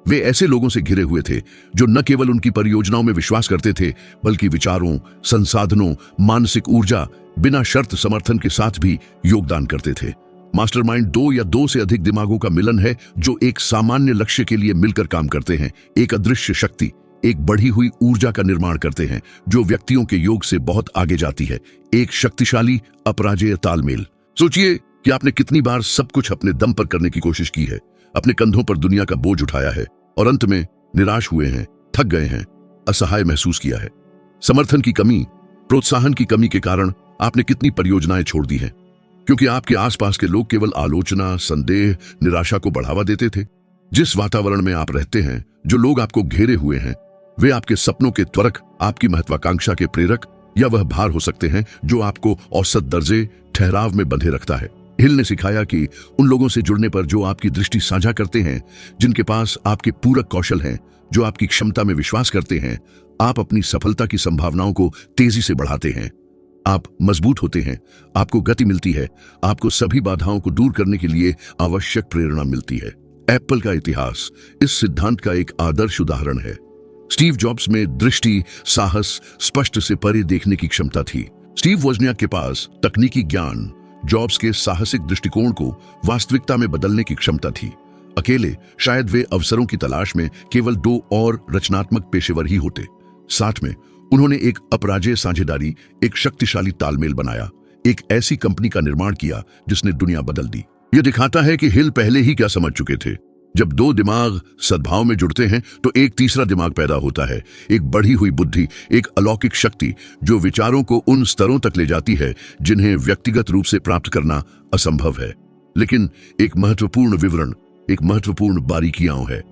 वे ऐसे लोगों से घिरे हुए थे जो न केवल उनकी परियोजनाओं में विश्वास करते थे, बल्कि विचारों, संसाधनों, मानसिक ऊर्जा, बिना शर्त समर्थन के साथ भी योगदान करते थे। मास्टरमाइंड दो या दो से अधिक दिमागों का मिलन है जो एक सामान्य लक्ष्य के लिए मिलकर काम करते हैं, एक अदृश्य शक्ति, एक बढ़ी हुई ऊर्जा का निर्माण करते हैं जो व्यक्तियों के योग से बहुत आगे जाती है, एक शक्तिशाली अपराजेय तालमेल। सोचिए कि आपने कितनी बार सब कुछ अपने दम पर करने की कोशिश की है, अपने कंधों पर दुनिया का बोझ उठाया है और अंत में निराश हुए हैं, थक गए हैं, असहाय महसूस किया है। समर्थन की कमी, प्रोत्साहन की कमी के कारण आपने कितनी परियोजनाएं छोड़ दी हैं, क्योंकि आपके आसपास के लोग केवल आलोचना, संदेह, निराशा को बढ़ावा देते थे। जिस वातावरण में आप रहते हैं, जो लोग आपको घेरे हुए हैं, वे आपके सपनों के त्वरक, आपकी महत्वाकांक्षा के प्रेरक या वह भार हो सकते हैं जो आपको औसत दर्जे, ठहराव में बंधे रखता है। हिल ने सिखाया कि उन लोगों से जुड़ने पर जो आपकी दृष्टि साझा करते हैं, जिनके पास आपके पूरक कौशल हैं, जो आपकी क्षमता में विश्वास करते हैं, आप अपनी सफलता की संभावनाओं को तेजी से बढ़ाते हैं। आप मजबूत होते हैं, आपको गति मिलती है, आपको सभी बाधाओं को दूर करने के लिए आवश्यक प्रेरणा मिलती है। एप्पल का इतिहास इस सिद्धांत का एक आदर्श उदाहरण है। स्टीव जॉब्स में दृष्टि, साहस, स्पष्ट से परे देखने की क्षमता थी। स्टीव वोज़नियाक के पास तकनीकी ज्ञान, जॉब्स के साहसिक दृष्टिकोण को वास्तविकता में बदलने की क्षमता थी। अकेले शायद वे अवसरों की तलाश में केवल दो और रचनात्मक पेशेवर ही होते। साथ में उन्होंने एक अपराजेय साझेदारी, एक शक्तिशाली तालमेल बनाया, एक ऐसी कंपनी का निर्माण किया जिसने दुनिया बदल दी। यह दिखाता है कि हिल पहले ही क्या समझ चुके थे। जब दो दिमाग सद्भाव में जुड़ते हैं तो एक तीसरा दिमाग पैदा होता है, एक बढ़ी हुई बुद्धि, एक अलौकिक शक्ति जो विचारों को उन स्तरों तक ले जाती है जिन्हें व्यक्तिगत रूप से प्राप्त करना असंभव है। लेकिन एक महत्वपूर्ण विवरण, एक महत्वपूर्ण बारीकियां है।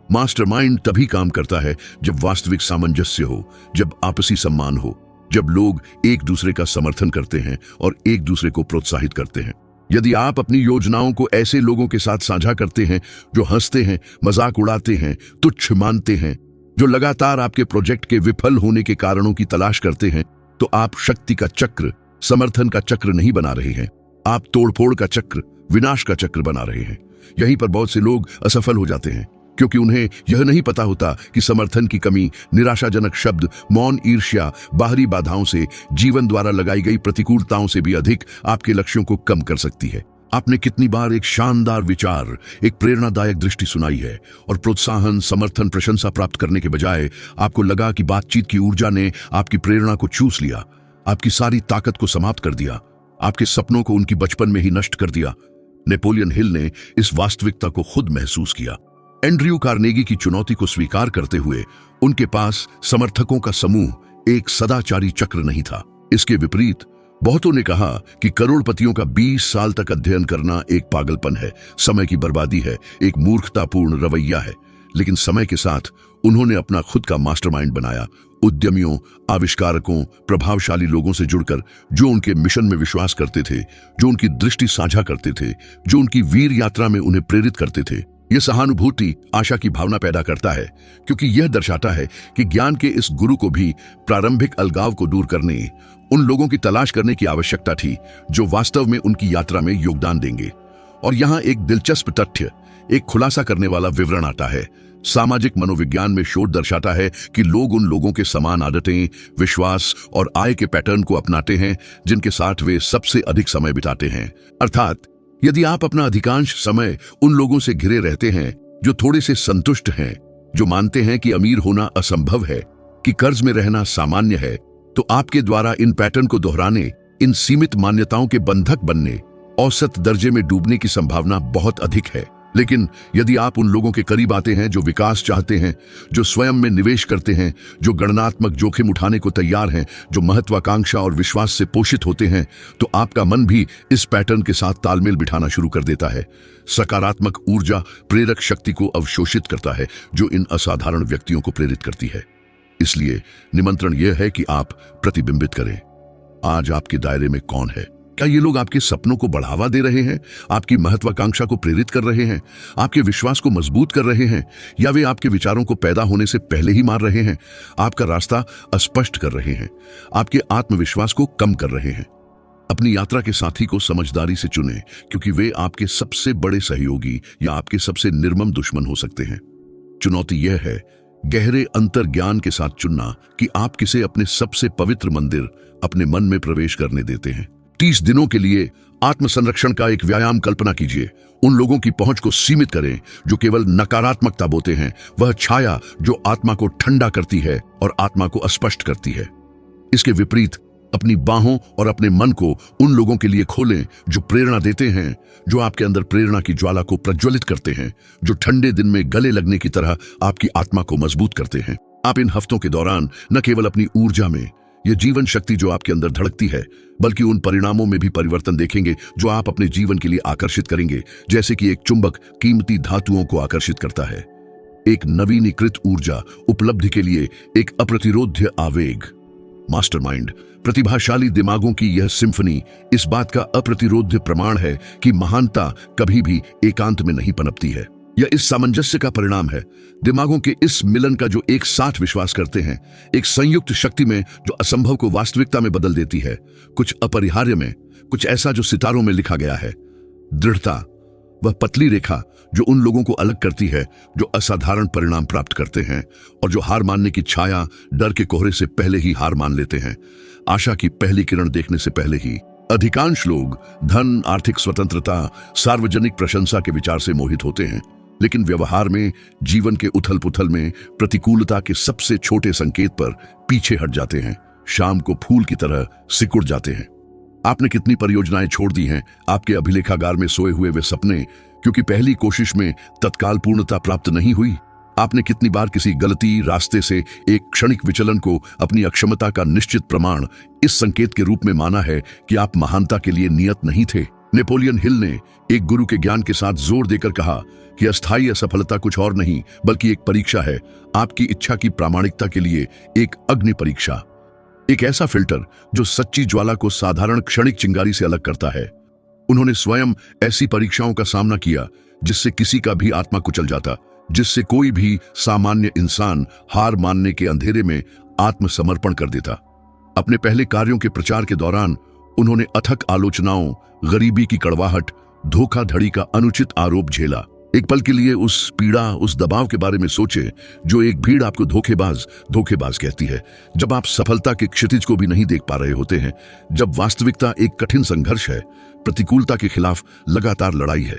मास्टरमाइंड तभी काम करता है जब वास्तविक सामंजस्य हो, जब आपसी सम्मान हो, जब लोग एक दूसरे का समर्थन करते हैं और एक दूसरे को प्रोत्साहित करते हैं। यदि आप अपनी योजनाओं को ऐसे लोगों के साथ साझा करते हैं जो हंसते हैं, मजाक उड़ाते हैं, तुच्छ मानते हैं, जो लगातार आपके प्रोजेक्ट के विफल होने के कारणों की तलाश करते हैं, तो आप शक्ति का चक्र, समर्थन का चक्र नहीं बना रहे हैं, आप तोड़फोड़ का चक्र, विनाश का चक्र बना रहे हैं। यहीं पर बहुत से लोग असफल हो जाते हैं क्योंकि उन्हें यह नहीं पता होता कि समर्थन की कमी, निराशाजनक शब्द, मौन ईर्ष्या, बाहरी बाधाओं से, जीवन द्वारा लगाई गई प्रतिकूलताओं से भी अधिक आपके लक्ष्यों को कम कर सकती है। आपने कितनी बार एक शानदार विचार, एक प्रेरणादायक दृष्टि सुनाई है और प्रोत्साहन, समर्थन, प्रशंसा प्राप्त करने के बजाय आपको लगा कि बातचीत की ऊर्जा ने आपकी प्रेरणा को चूस लिया, आपकी सारी ताकत को समाप्त कर दिया, आपके सपनों को उनकी बचपन में ही नष्ट कर दिया। नेपोलियन हिल ने इस वास्तविकता को खुद महसूस किया। एंड्रयू कार्नेगी की चुनौती को स्वीकार करते हुए उनके पास समर्थकों का समूह, एक सदाचारी चक्र नहीं था। इसके विपरीत बहुतों ने कहा कि करोड़पतियों का 20 साल तक अध्ययन करना एक पागलपन है, समय की बर्बादी है, एक मूर्खतापूर्ण रवैया है। लेकिन समय के साथ उन्होंने अपना खुद का मास्टरमाइंड बनाया, उद्यमियों, आविष्कारकों, प्रभावशाली लोगों से जुड़कर, जो उनके मिशन में विश्वास करते थे, जो उनकी दृष्टि साझा करते थे, जो उनकी वीर यात्रा में उन्हें प्रेरित करते थे। यह सहानुभूति आशा की भावना पैदा करता है, क्योंकि यह दर्शाता है कि ज्ञान के इस गुरु को भी प्रारंभिक अलगाव को दूर करने, उन लोगों की तलाश करने की आवश्यकता थी जो वास्तव में उनकी यात्रा में योगदान देंगे। और यहाँ एक दिलचस्प तथ्य, एक खुलासा करने वाला विवरण आता है। सामाजिक मनोविज्ञान में शोध दर्शाता है कि लोग उन लोगों के समान आदतें, विश्वास और आय के पैटर्न को अपनाते हैं जिनके साथ वे सबसे अधिक समय बिताते हैं। अर्थात यदि आप अपना अधिकांश समय उन लोगों से घिरे रहते हैं जो थोड़े से संतुष्ट हैं, जो मानते हैं कि अमीर होना असंभव है, कि कर्ज में रहना सामान्य है, तो आपके द्वारा इन पैटर्न को दोहराने, इन सीमित मान्यताओं के बंधक बनने, औसत दर्जे में डूबने की संभावना बहुत अधिक है। लेकिन यदि आप उन लोगों के करीब आते हैं जो विकास चाहते हैं, जो स्वयं में निवेश करते हैं, जो गणनात्मक जोखिम उठाने को तैयार हैं, जो महत्वाकांक्षा और विश्वास से पोषित होते हैं, तो आपका मन भी इस पैटर्न के साथ तालमेल बिठाना शुरू कर देता है। सकारात्मक ऊर्जा प्रेरक शक्ति को अवशोषित करता है, जो इन असाधारण व्यक्तियों को प्रेरित करती है। इसलिए निमंत्रण यह है कि आप प्रतिबिंबित करें, आज आपके दायरे में कौन है। क्या ये लोग आपके सपनों को बढ़ावा दे रहे हैं, आपकी महत्वाकांक्षा को प्रेरित कर रहे हैं, आपके विश्वास को मजबूत कर रहे हैं, या वे आपके विचारों को पैदा होने से पहले ही मार रहे हैं, आपका रास्ता अस्पष्ट कर रहे हैं, आपके आत्मविश्वास को कम कर रहे हैं। अपनी यात्रा के साथी को समझदारी से चुनें, क्योंकि वे आपके सबसे बड़े सहयोगी या आपके सबसे निर्मम दुश्मन हो सकते हैं। चुनौती यह है गहरे अंतर्ज्ञान के साथ चुनना कि आप किसे अपने सबसे पवित्र मंदिर, अपने मन में प्रवेश करने देते हैं। 30 दिनों के लिए आत्मसंरक्षण का एक व्यायाम कल्पना कीजिए। उन लोगों की पहुंच को सीमित करें जो केवल नकारात्मकता बोते हैं, वह छाया जो आत्मा को ठंडा करती है और आत्मा को अस्पष्ट करती है। इसके विपरीत अपनी बाहों और अपने मन को उन लोगों के लिए खोलें जो प्रेरणा देते हैं, जो आपके अंदर प्रेरणा की ज्वाला को प्रज्वलित करते हैं, जो ठंडे दिन में गले लगने की तरह आपकी आत्मा को मजबूत करते हैं। आप इन हफ्तों के दौरान न केवल अपनी ऊर्जा में, यह जीवन शक्ति जो आपके अंदर धड़कती है, बल्कि उन परिणामों में भी परिवर्तन देखेंगे जो आप अपने जीवन के लिए आकर्षित करेंगे, जैसे कि एक चुंबक कीमती धातुओं को आकर्षित करता है। एक नवीनीकृत ऊर्जा, उपलब्धि के लिए एक अप्रतिरोध्य आवेग। मास्टरमाइंड, प्रतिभाशाली दिमागों की यह सिम्फनी इस बात का अप्रतिरोध्य प्रमाण है कि महानता कभी भी एकांत में नहीं पनपती है। यह इस सामंजस्य का परिणाम है, दिमागों के इस मिलन का जो एक साथ विश्वास करते हैं, एक संयुक्त शक्ति में जो असंभव को वास्तविकता में बदल देती है, कुछ अपरिहार्य में, कुछ ऐसा जो सितारों में लिखा गया है। दृढ़ता, वह पतली रेखा जो उन लोगों को अलग करती है जो असाधारण परिणाम प्राप्त करते हैं और जो हार मानने की छाया, डर के कोहरे से पहले ही हार मान लेते हैं, आशा की पहली किरण देखने से पहले ही। अधिकांश लोग धन, आर्थिक स्वतंत्रता, सार्वजनिक प्रशंसा के विचार से मोहित होते हैं, लेकिन व्यवहार में, जीवन के उथल पुथल में, प्रतिकूलता के सबसे छोटे संकेत पर पीछे हट जाते हैं, शाम को फूल की तरह सिकुड़ जाते हैं। आपने कितनी परियोजनाएं छोड़ दी हैं, आपके अभिलेखागार में सोए हुए वे सपने, क्योंकि पहली कोशिश में तत्काल पूर्णता प्राप्त नहीं हुई। आपने कितनी बार किसी गलती रास्ते से एक क्षणिक विचलन को अपनी अक्षमता का निश्चित प्रमाण, इस संकेत के रूप में माना है कि आप महानता के लिए नियत नहीं थे। नेपोलियन हिल ने एक गुरु के ज्ञान के साथ जोर देकर कहा कि अस्थायी असफलता कुछ और नहीं बल्कि एक परीक्षा है, आपकी इच्छा की प्रामाणिकता के लिए एक अग्नि परीक्षा, एक ऐसा फिल्टर जो सच्ची ज्वाला को साधारण क्षणिक चिंगारी से अलग करता है। उन्होंने स्वयं ऐसी परीक्षाओं का सामना किया जिससे किसी का भी आत्मा कुचल जाता, जिससे कोई भी सामान्य इंसान हार मानने के अंधेरे में आत्मसमर्पण कर देता। अपने पहले कार्यों के प्रचार के दौरान उन्होंने अथक आलोचनाओं, गरीबी की कड़वाहट, धोखाधड़ी का अनुचित आरोप झेला। एक पल के लिए उस पीड़ा, उस दबाव के बारे में सोचे जो एक भीड़ आपको धोखेबाज कहती है, जब आप सफलता के क्षितिज को भी नहीं देख पा रहे होते हैं, जब वास्तविकता एक कठिन संघर्ष है, प्रतिकूलता के खिलाफ लगातार लड़ाई है।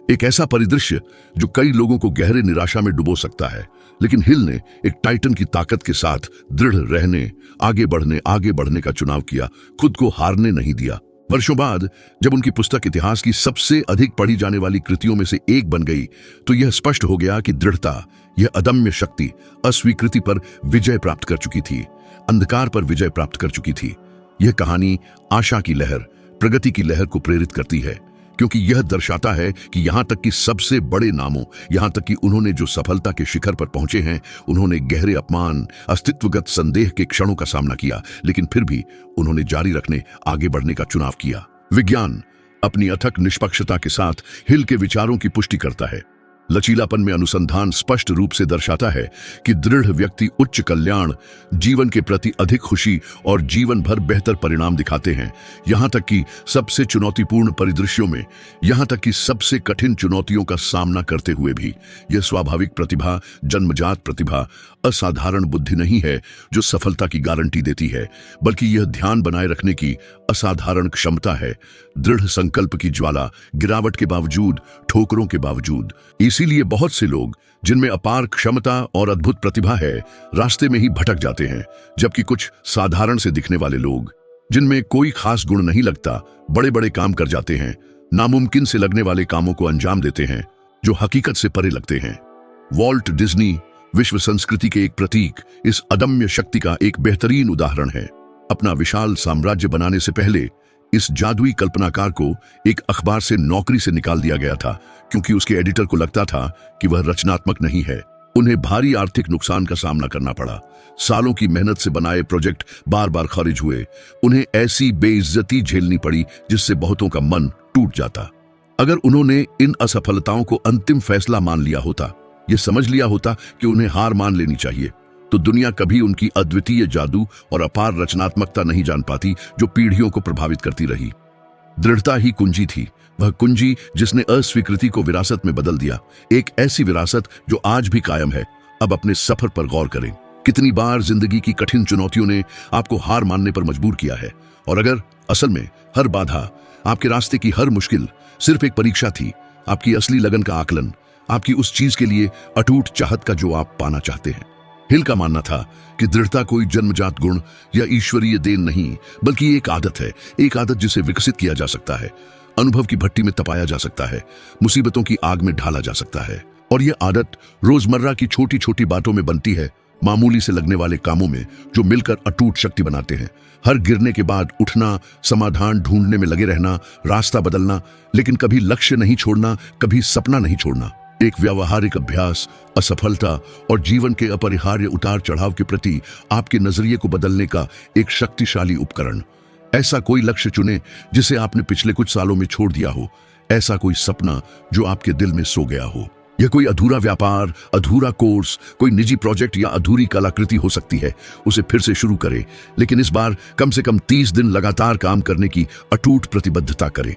एक ऐसा परिदृश्य जो कई लोगों को गहरे निराशा में डुबो सकता है, लेकिन हिल ने एक टाइटन की ताकत के साथ दृढ़ रहने, आगे बढ़ने का चुनाव किया, खुद को हारने नहीं दिया। वर्षों बाद जब उनकी पुस्तक इतिहास की सबसे अधिक पढ़ी जाने वाली कृतियों में से एक बन गई, तो यह स्पष्ट हो गया कि दृढ़ता, यह अदम्य शक्ति, अस्वीकृति पर विजय प्राप्त कर चुकी थी, अंधकार पर विजय प्राप्त कर चुकी थी। यह कहानी आशा की लहर, प्रगति की लहर को प्रेरित करती है, क्योंकि यह दर्शाता है कि यहां तक कि सबसे बड़े नामों, यहां तक कि उन्होंने जो सफलता के शिखर पर पहुंचे हैं, उन्होंने गहरे अपमान, अस्तित्वगत संदेह के क्षणों का सामना किया, लेकिन फिर भी उन्होंने जारी रखने, आगे बढ़ने का चुनाव किया। विज्ञान अपनी अथक निष्पक्षता के साथ हिल के विचारों की पुष्टि करता है। लचीलापन में अनुसंधान स्पष्ट रूप से दर्शाता है कि दृढ़ व्यक्ति उच्च कल्याण, जीवन के प्रति अधिक खुशी और जीवन भर बेहतर परिणाम दिखाते हैं। यहां तक कि सबसे चुनौतीपूर्ण परिदृश्यों में, यहां तक कि सबसे कठिन चुनौतियों का सामना करते हुए भी। यह स्वाभाविक प्रतिभा, जन्मजात प्रतिभा, असाधारण बुद्धि नहीं है जो सफलता की गारंटी देती है, बल्कि यह ध्यान बनाए रखने की असाधारण क्षमता है। दृढ़ संकल्प की ज्वाला, गिरावट के बावजूद, ठोकरों के बावजूद। इसीलिए बहुत से लोग जिनमें अपार क्षमता और अद्भुत प्रतिभा है, रास्ते में ही भटक जाते हैं, जबकि कुछ साधारण से दिखने वाले लोग, जिनमें कोई खास गुण नहीं लगता, बड़े बड़े काम कर जाते हैं, नामुमकिन से लगने वाले कामों को अंजाम देते हैं जो हकीकत से परे लगते हैं। वॉल्ट डिज्नी विश्व संस्कृति के एक प्रतीक, इस अदम्य शक्ति का एक बेहतरीन उदाहरण है। अपना विशाल साम्राज्य बनाने से पहले इस जादुई कल्पनाकार को एक अखबार से नौकरी से निकाल दिया गया था, क्योंकि उसके एडिटर को लगता था कि वह रचनात्मक नहीं है। उन्हें भारी आर्थिक नुकसान का सामना करना पड़ा। सालों की मेहनत से बनाए प्रोजेक्ट बार बार खारिज हुए। उन्हें ऐसी बेइज्जती झेलनी पड़ी जिससे बहुतों का मन टूट जाता। अगर उन्होंने इन असफलताओं को अंतिम फैसला मान लिया होता, ये समझ लिया होता कि उन्हें हार मान लेनी चाहिए, तो दुनिया कभी उनकी अद्वितीय जादू और अपार रचनात्मकता नहीं जान पाती जो पीढ़ियों को प्रभावित करती रही। दृढ़ता ही कुंजी थी, वह कुंजी जिसने अस्वीकृति को विरासत में बदल दिया। एक ऐसी विरासत जो आज भी कायम है। अब अपने सफर पर गौर करें। कितनी बार जिंदगी की कठिन चुनौतियों ने आपको हार मानने पर मजबूर किया है, और अगर असल में हर बाधा, आपके रास्ते की हर मुश्किल सिर्फ एक परीक्षा थी, आपकी असली लगन का आकलन, आपकी उस चीज के लिए अटूट चाहत का जो आप पाना चाहते हैं। हिल का मानना था कि दृढ़ता कोई जन्मजात गुण या ईश्वरीय देन नहीं, बल्कि एक आदत है, एक आदत जिसे विकसित किया जा सकता है, अनुभव की भट्टी में तपाया जा सकता है, मुसीबतों की आग में ढाला जा सकता है। और यह आदत रोजमर्रा की छोटी छोटी बातों में बनती है, मामूली से लगने वाले कामों में जो मिलकर अटूट शक्ति बनाते हैं। हर गिरने के बाद उठना, समाधान ढूंढने में लगे रहना, रास्ता बदलना, लेकिन कभी लक्ष्य नहीं छोड़ना, कभी सपना नहीं छोड़ना। एक व्यावहारिक अभ्यास, असफलता और जीवन के अपरिहार्य उतार चढ़ाव के प्रति आपके नजरिए को बदलने का एक शक्तिशाली उपकरण। ऐसा कोई लक्ष्य चुने जिसे आपने पिछले कुछ सालों में छोड़ दिया हो, ऐसा कोई सपना जो आपके दिल में सो गया हो। यह कोई अधूरा व्यापार, अधूरा कोर्स, कोई निजी प्रोजेक्ट या अधूरी कलाकृति हो सकती है। उसे फिर से शुरू करें, लेकिन इस बार कम से कम 30 दिन लगातार काम करने की अटूट प्रतिबद्धता करें।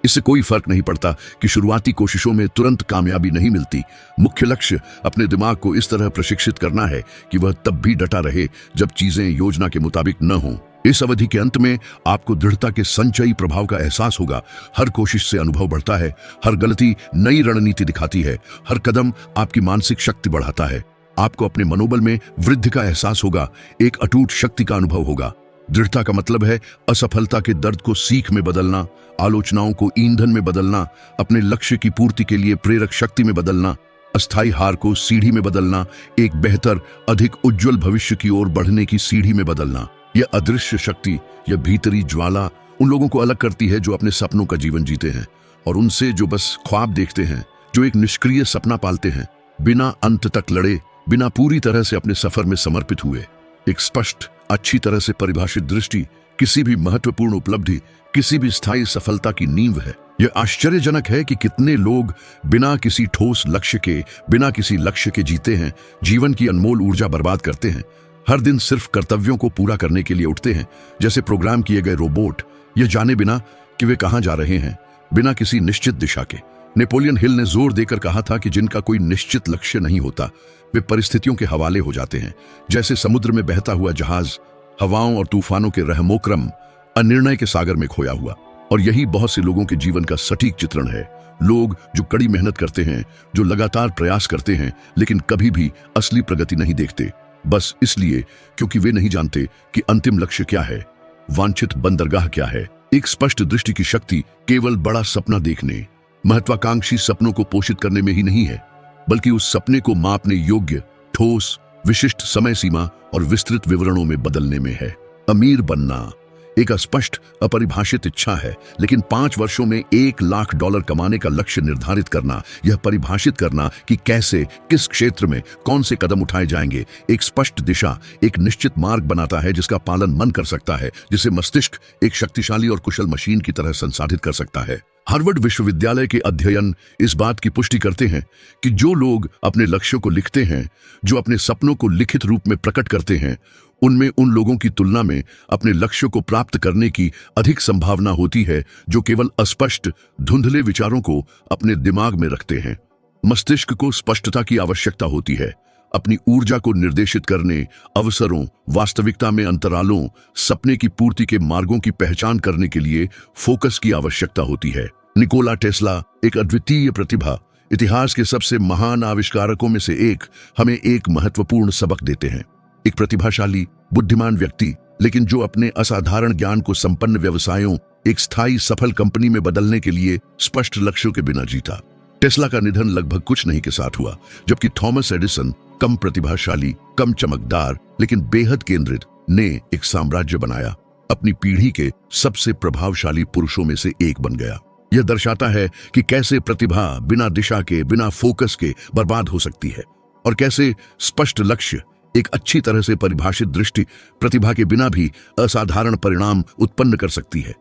इससे कोई फर्क नहीं पड़ता कि शुरुआती कोशिशों में तुरंत कामयाबी नहीं मिलती। मुख्य लक्ष्य अपने दिमाग को इस तरह प्रशिक्षित करना है कि वह तब भी डटा रहे जब चीजें योजना के मुताबिक न हों। इस अवधि के अंत में आपको दृढ़ता के संचयी प्रभाव का एहसास होगा। हर कोशिश से अनुभव बढ़ता है, हर गलती नई रणनीति दिखाती है, हर कदम आपकी मानसिक शक्ति बढ़ाता है। आपको अपने मनोबल में वृद्धि का एहसास होगा, एक अटूट शक्ति का अनुभव होगा। दृढ़ता का मतलब है असफलता के दर्द को सीख में बदलना, आलोचनाओं को ईंधन में बदलना, अपने लक्ष्य की पूर्ति के लिए प्रेरक शक्ति में बदलना, अस्थायी हार को सीढ़ी में बदलना, एक बेहतर, अधिक उज्जवल भविष्य की ओर बढ़ने की सीढ़ी में बदलना। यह अदृश्य शक्ति, यह भीतरी ज्वाला उन लोगों को अलग करती है जो अपने सपनों का जीवन जीते हैं, और उनसे जो बस ख्वाब देखते हैं, जो एक निष्क्रिय सपना पालते हैं, बिना अंत तक लड़े, बिना पूरी तरह से अपने सफर में समर्पित हुए। एक स्पष्ट, अच्छी तरह से परिभाषित दृष्टि किसी भी महत्वपूर्ण उपलब्धि, किसी भी स्थायी सफलता की नींव है। यह आश्चर्यजनक है कि कितने लोग बिना किसी ठोस लक्ष्य के, बिना किसी लक्ष्य के जीते हैं, जीवन की अनमोल ऊर्जा बर्बाद करते हैं। हर दिन सिर्फ कर्तव्यों को पूरा करने के लिए उठते हैं, जैसे प्रोग्राम किए गए रोबोट, ये जाने बिना कि वे कहां जा रहे हैं, बिना किसी निश्चित दिशा के। नेपोलियन हिल ने जोर देकर कहा था कि जिनका कोई निश्चित लक्ष्य नहीं होता, वे परिस्थितियों के हवाले हो जाते हैं, जैसे समुद्र में बहता हुआ जहाज, हवाओं और तूफानों के रहमोक्रम, अनिर्णय के सागर में खोया हुआ। और यही बहुत से लोगों के जीवन का सटीक चित्रण है। लोग जो कड़ी मेहनत करते हैं, जो लगातार प्रयास करते हैं, लेकिन कभी भी असली प्रगति नहीं देखते, बस इसलिए क्योंकि वे नहीं जानते कि अंतिम लक्ष्य क्या है, वांछित बंदरगाह क्या है। एक स्पष्ट दृष्टि की शक्ति केवल बड़ा सपना देखने, महत्वाकांक्षी सपनों को पोषित करने में ही नहीं है, बल्कि उस सपने को मापने योग्य, ठोस, विशिष्ट समय सीमा और विस्तृत विवरणों में बदलने में है। अमीर बनना एक अस्पष्ट, अपरिभाषित इच्छा है, लेकिन 5 वर्षों में $1,00,000 कमाने का लक्ष्य निर्धारित करना, यह परिभाषित करना कि कैसे, किस क्षेत्र में कौन से कदम उठाए जाएंगे, एक स्पष्ट दिशा, एक निश्चित मार्ग बनाता है जिसका पालन मन कर सकता है, जिसे मस्तिष्क एक शक्तिशाली और कुशल मशीन की तरह संसाधित कर सकता है। हार्वर्ड विश्वविद्यालय के अध्ययन इस बात की पुष्टि करते हैं कि जो लोग अपने लक्ष्यों को लिखते हैं, जो अपने सपनों को लिखित रूप में प्रकट करते हैं, उनमें उन लोगों की तुलना में अपने लक्ष्यों को प्राप्त करने की अधिक संभावना होती है जो केवल अस्पष्ट, धुंधले विचारों को अपने दिमाग में रखते हैं। मस्तिष्क को स्पष्टता की आवश्यकता होती है, अपनी ऊर्जा को निर्देशित करने, अवसरों, वास्तविकता में अंतरालों, सपने की पूर्ति के मार्गों की पहचान करने के लिए फोकस की आवश्यकता होती है। निकोला टेस्ला, एक अद्वितीय प्रतिभा, इतिहास के सबसे महान आविष्कारकों में से एक, हमें एक महत्वपूर्ण सबक देते हैं। एक प्रतिभाशाली, बुद्धिमान व्यक्ति, लेकिन जो अपने असाधारण ज्ञान को संपन्न व्यवसायों, एक स्थायी सफल कंपनी में बदलने के लिए स्पष्ट लक्ष्यों के बिना जीता। टेस्ला का निधन लगभग कुछ नहीं के साथ हुआ, जबकि थॉमस एडिसन, कम प्रतिभाशाली, कम चमकदार, लेकिन बेहद केंद्रित, ने एक साम्राज्य बनाया, अपनी पीढ़ी के सबसे प्रभावशाली पुरुषों में से एक बन गया। यह दर्शाता है कि कैसे प्रतिभा बिना दिशा के, बिना फोकस के बर्बाद हो सकती है, और कैसे स्पष्ट लक्ष्य, एक अच्छी तरह से परिभाषित दृष्टि, प्रतिभा के बिना भी असाधारण परिणाम उत्पन्न कर सकती है।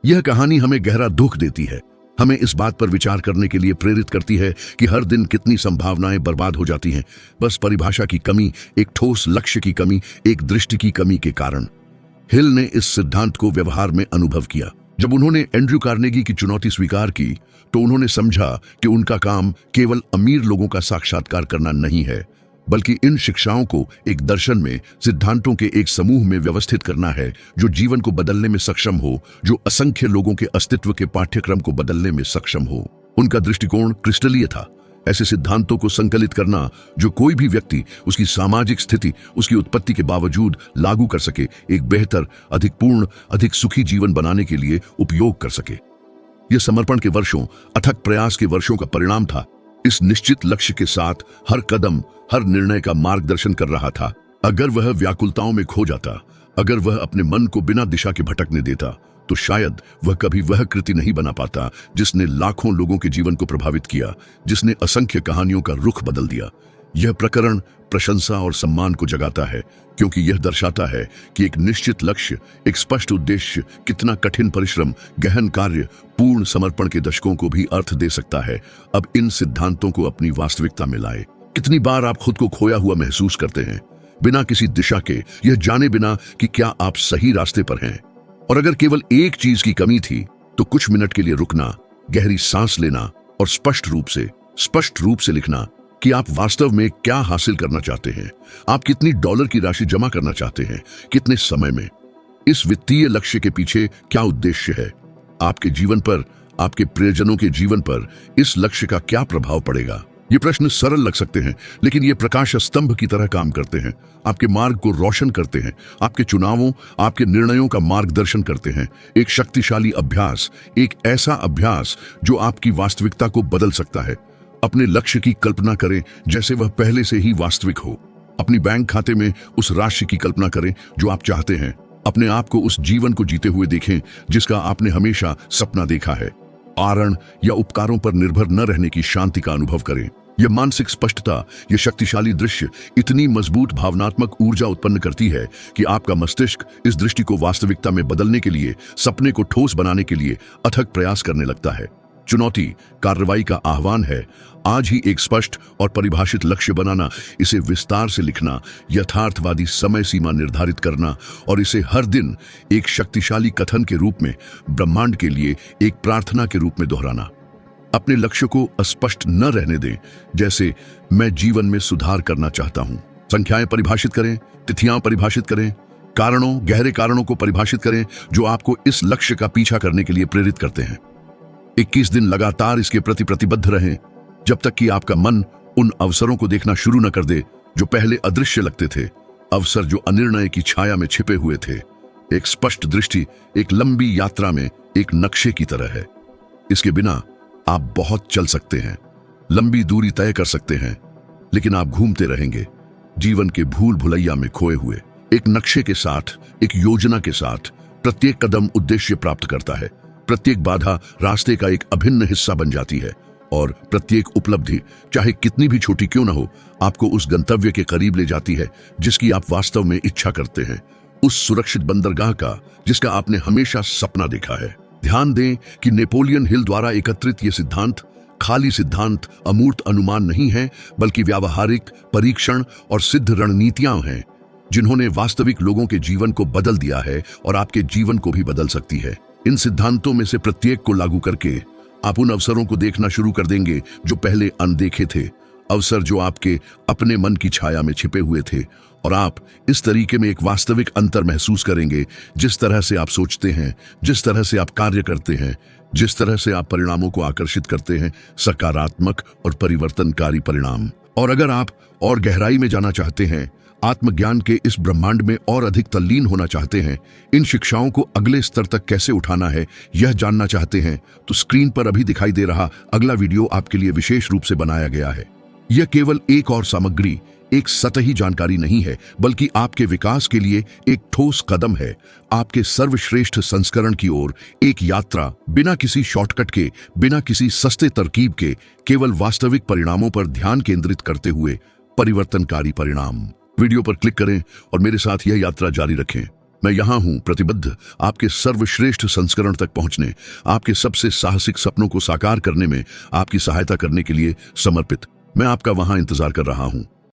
यह कहानी हमें गहरा दुख देती है, हमें इस बात पर विचार करने के लिए प्रेरित करती है कि हर दिन कितनी संभावनाएं बर्बाद हो जाती हैं, बस परिभाषा की कमी, एक ठोस लक्ष्य की कमी, एक दृष्टि की कमी के कारण। हिल ने इस सिद्धांत को व्यवहार में अनुभव किया। जब उन्होंने एंड्रयू कार्नेगी की चुनौती स्वीकार की, तो उन्होंने समझा कि उनका काम केवल अमीर लोगों का साक्षात्कार करना नहीं है, बल्कि इन शिक्षाओं को एक दर्शन में, सिद्धांतों के एक समूह में व्यवस्थित करना है जो जीवन को बदलने में सक्षम हो, जो असंख्य लोगों के अस्तित्व के पाठ्यक्रम को बदलने में सक्षम हो। उनका दृष्टिकोण क्रिस्टलीय था, ऐसे सिद्धांतों को संकलित करना जो कोई भी व्यक्ति उसकी सामाजिक स्थिति, उसकी उत्पत्ति के बावजूद लागू कर सके, एक बेहतर, अधिक पूर्ण, अधिक सुखी जीवन बनाने के लिए उपयोग कर सके। यह समर्पण के वर्षों, अथक प्रयास के वर्षों का परिणाम था। इस निश्चित लक्ष्य के साथ हर कदम, हर निर्णय का मार्गदर्शन कर रहा था। अगर वह व्याकुलताओं में खो जाता, अगर वह अपने मन को बिना दिशा के भटकने देता, तो शायद वह कभी वह कृति नहीं बना पाता जिसने लाखों लोगों के जीवन को प्रभावित किया, जिसने असंख्य कहानियों का रुख बदल दिया। यह प्रकरण प्रशंसा और सम्मान को जगाता है, क्योंकि यह दर्शाता है कि एक निश्चित लक्ष्य, एक स्पष्ट उद्देश्य कितना कठिन परिश्रम, गहन कार्य, पूर्ण समर्पण के दशकों को भी अर्थ दे सकता है। अब इन सिद्धांतों को अपनी वास्तविकता में लाए। कितनी बार आप खुद को खोया हुआ महसूस करते हैं, बिना किसी दिशा के, यह जाने बिना कि क्या आप सही रास्ते पर हैं। और अगर केवल एक चीज की कमी थी, तो कुछ मिनट के लिए रुकना, गहरी सांस लेना और स्पष्ट रूप से लिखना कि आप वास्तव में क्या हासिल करना चाहते हैं, आप कितनी डॉलर की राशि जमा करना चाहते हैं, कितने समय में। इस वित्तीय लक्ष्य के पीछे क्या उद्देश्य है, आपके जीवन पर, आपके प्रियजनों के जीवन पर इस लक्ष्य का क्या प्रभाव पड़ेगा। ये प्रश्न सरल लग सकते हैं, लेकिन ये प्रकाश स्तंभ की तरह काम करते हैं, आपके मार्ग को रोशन करते हैं, आपके चुनावों, आपके निर्णयों का मार्गदर्शन करते हैं। एक शक्तिशाली अभ्यास, एक ऐसा अभ्यास जो आपकी वास्तविकता को बदल सकता है। अपने लक्ष्य की कल्पना करें जैसे वह पहले से ही वास्तविक हो। अपनी बैंक खाते में उस राशि की कल्पना करें जो आप चाहते हैं। अपने आप को उस जीवन को जीते हुए देखें जिसका आपने हमेशा सपना देखा है। आरण या उपकारों पर निर्भर न रहने की शांति का अनुभव करें। यह मानसिक स्पष्टता, यह शक्तिशाली दृश्य इतनी मजबूत भावनात्मक ऊर्जा उत्पन्न करती है कि आपका मस्तिष्क इस दृष्टि को वास्तविकता में बदलने के लिए, सपने को ठोस बनाने के लिए अथक प्रयास करने लगता है। चुनौती कार्रवाई का आह्वान है। आज ही एक स्पष्ट और परिभाषित लक्ष्य बनाना, इसे विस्तार से लिखना, यथार्थवादी समय सीमा निर्धारित करना और इसे हर दिन एक शक्तिशाली कथन के रूप में, ब्रह्मांड के लिए एक प्रार्थना के रूप में दोहराना। अपने लक्ष्य को अस्पष्ट न रहने दें, जैसे मैं जीवन में सुधार करना चाहता हूं। संख्याएं परिभाषित करें, तिथियां परिभाषित करें, कारणों, गहरे कारणों को परिभाषित करें जो आपको इस लक्ष्य का पीछा करने के लिए प्रेरित करते हैं। 21 दिन लगातार इसके प्रति प्रतिबद्ध रहें, जब तक कि आपका मन उन अवसरों को देखना शुरू न कर दे जो पहले अदृश्य लगते थे, अवसर जो अनिर्णय की छाया में छिपे हुए थे। एक स्पष्ट दृष्टि एक लंबी यात्रा में एक नक्शे की तरह है। इसके बिना आप बहुत चल सकते हैं, लंबी दूरी तय कर सकते हैं, लेकिन आप घूमते रहेंगे जीवन के भूल भुलैया में खोए हुए। एक नक्शे के साथ, एक योजना के साथ प्रत्येक कदम उद्देश्य प्राप्त करता है, प्रत्येक बाधा रास्ते का एक अभिन्न हिस्सा बन जाती है और प्रत्येक उपलब्धि, चाहे कितनी भी छोटी क्यों ना हो, आपको उस गंतव्य के करीब ले जाती है जिसकी आप वास्तव में इच्छा करते हैं, उस सुरक्षित बंदरगाह का जिसका आपने हमेशा सपना देखा है। ध्यान दें कि नेपोलियन हिल द्वारा एकत्रित ये सिद्धांत खाली सिद्धांत, अमूर्त अनुमान नहीं है, बल्कि व्यावहारिक परीक्षण और सिद्ध रणनीतियां हैं जिन्होंने वास्तविक लोगों के जीवन को बदल दिया है और आपके जीवन को भी बदल सकती है। इन सिद्धांतों में से प्रत्येक को लागू करके आप उन अवसरों को देखना शुरू कर देंगे जो पहले अनदेखे थे, अवसर जो आपके अपने मन की छाया में छिपे हुए थे, और आप इस तरीके में एक वास्तविक अंतर महसूस करेंगे। जिस तरह से आप सोचते हैं, जिस तरह से आप कार्य करते हैं, जिस तरह से आप परिणामों को आकर्षित करते हैं, सकारात्मक और परिवर्तनकारी परिणाम। और अगर आप और गहराई में जाना चाहते हैं, आत्मज्ञान के इस ब्रह्मांड में और अधिक तल्लीन होना चाहते हैं, इन शिक्षाओं को अगले स्तर तक कैसे उठाना है यह जानना चाहते हैं, तो स्क्रीन पर अभी दिखाई दे रहा अगला वीडियो आपके लिए विशेष रूप से बनाया गया है। यह केवल एक और सामग्री, एक सतही जानकारी नहीं है, बल्कि आपके विकास के लिए एक ठोस कदम है, आपके सर्वश्रेष्ठ संस्करण की ओर एक यात्रा, बिना किसी शॉर्टकट के, बिना किसी सस्ते तरकीब के, केवल वास्तविक परिणामों पर ध्यान केंद्रित करते हुए परिवर्तनकारी परिणाम। वीडियो पर क्लिक करें और मेरे साथ यह यात्रा जारी रखें। मैं यहां हूं, प्रतिबद्ध आपके सर्वश्रेष्ठ संस्करण तक पहुंचने, आपके सबसे साहसिक सपनों को साकार करने में आपकी सहायता करने के लिए समर्पित। मैं आपका वहां इंतजार कर रहा हूं।